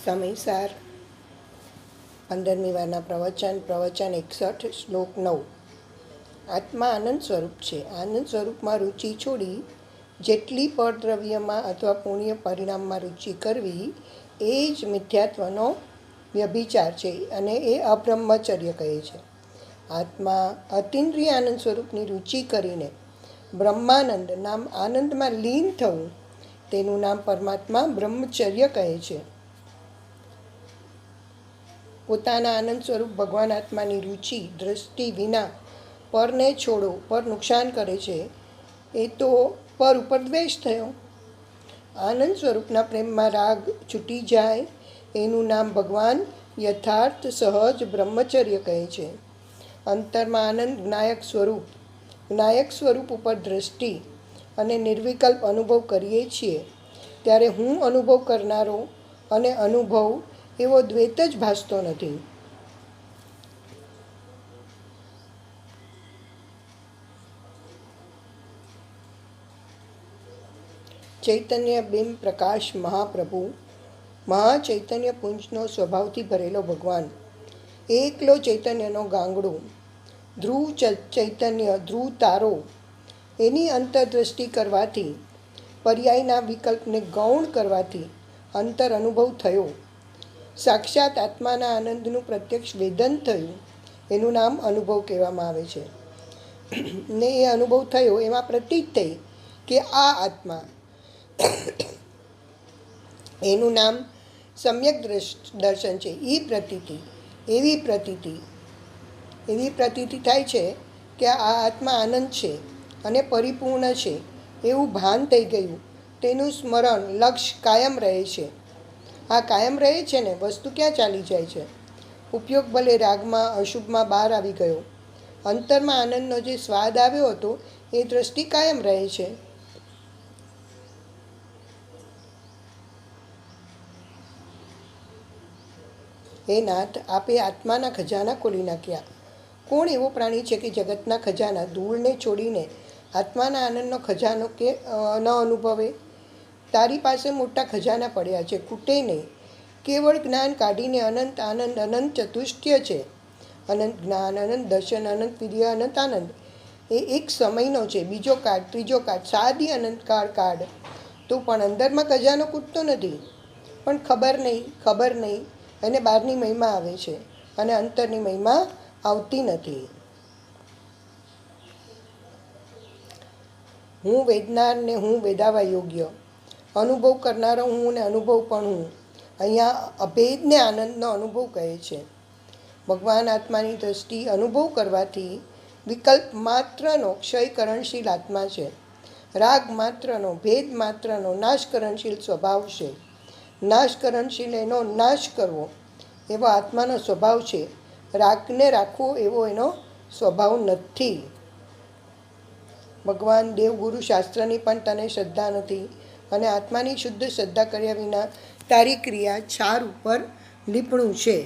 સમયસાર 15મી વારના પ્રવચન 61 શ્લોક 9. આત્મા આનંદ સ્વરૂપ છે. આનંદ સ્વરૂપમાં રુચિ છોડી જેટલી પરદ્રવ્યમાં અથવા પુણ્ય પરિણામમાં રુચિ કરવી એ જ મિથ્યાત્વનો વ્યભિચાર છે અને એ અબ્રહ્મચર્ય કહે છે. આત્મા અતિન્દ્રિય આનંદ સ્વરૂપની રુચિ કરીને બ્રહ્માનંદ નામ આનંદમાં લીન થવું, તેનું નામ પરમાત્મા બ્રહ્મચર્ય કહે છે. પોતાના આનંદ સ્વરૂપ ભગવાન આત્માની રુચિ દ્રષ્ટિ વિના પરને છોડો, પર નુકસાન કરે છે, એ તો પર ઉપર દ્વેષ થયો. આનંદ સ્વરૂપના પ્રેમમાં રાગ છૂટી જાય, એનું નામ ભગવાન યથાર્થ સહજ બ્રહ્મચર્ય કહે છે. અંતરમાં આનંદ જ્ઞાયક સ્વરૂપ ઉપર દ્રષ્ટિ અને નિર્વિકલ્પ અનુભવ કરીએ છીએ ત્યારે હું અનુભવ કરનારો અને અનુભવ એવો દ્વૈત જ ભાસતો નથી. ચૈતન્ય બિંબ પ્રકાશ મહાપ્રભુ, મહાચૈતન્ય પુંજનો સ્વભાવથી ભરેલો ભગવાન, એકલો ચૈતન્યનો ગાંગડો, ધ્રુવ ચૈતન્ય, ધ્રુવ તારો, એની અંતરદ્રષ્ટિ કરવાથી, પર્યાયના વિકલ્પને ગૌણ કરવાથી અંતર અનુભવ થયો. સાક્ષાત આત્માના આનંદનું પ્રત્યક્ષ વેદન થયું, એનું નામ અનુભવ કહેવામાં આવે છે. ને એ અનુભવ થયો એમાં પ્રતીત થઈ કે આ આત્મા, એનું નામ સમ્યક દર્શન છે. એવી પ્રતીતિ થાય છે કે આ આત્મા આનંદ છે અને પરિપૂર્ણ છે એવું ભાન થઈ ગયું. તેનું સ્મરણ લક્ષ્ય કાયમ રહે છે. આ કાયમ રહે છે ને વસ્તુ ક્યાં ચાલી જાય છે? ઉપયોગ ભલે રાગમાં અશુભમાં બહાર આવી ગયો, અંતરમાં આનંદનો જે સ્વાદ આવ્યો હતો એ દ્રષ્ટિ કાયમ રહે છે. હે નાથ, આપે આત્માના ખજાના ખોલી નાખ્યા. કોણ એવો પ્રાણી છે કે જગતના ખજાના ધૂળને છોડીને આત્માના આનંદનો ખજાનો કે ન અનુભવે? તારી પાસે મોટા ખજાના પડ્યા છે, ખૂટે નહીં. કેવળ જ્ઞાન કાઢીને અનંત આનંદ, અનંત ચતુષ્ટય છે. અનંત જ્ઞાન, અનંત દર્શન, અનંત વિદ્યા, અનંત આનંદ એ એક સમયનો છે. બીજો કાળ, ત્રીજો કાળ, સાદી અનંતકાળ કાઢ તો પણ અંદરમાં ખજાનો ખૂટતો નથી. પણ ખબર નહીં અને બહારની મહિમા આવે છે અને અંતરની મહિમા આવતી નથી. હું વેદનાર ને હું વેદાવા યોગ્ય, અનુભવ કરનારો હું ને અનુભવ પણ હું. અહીંયા અભેદને આનંદનો અનુભવ કહે છે. ભગવાન આત્માની દ્રષ્ટિ અનુભવ કરવાથી વિકલ્પ માત્રનો ક્ષયકરણશીલ આત્મા છે. રાગ માત્રનો, ભેદ માત્રનો નાશકરણશીલ સ્વભાવ છે. નાશકરણશીલ એનો નાશ કરવો એવો આત્માનો સ્વભાવ છે. રાગને રાખવો એવો એનો સ્વભાવ નથી. ભગવાન દેવગુરુ શાસ્ત્રની પણ તને શ્રદ્ધા નથી અને આત્માની શુદ્ધ શ્રદ્ધા કર્યા વિના તારી ક્રિયા છાર ઉપર લીપણું છે.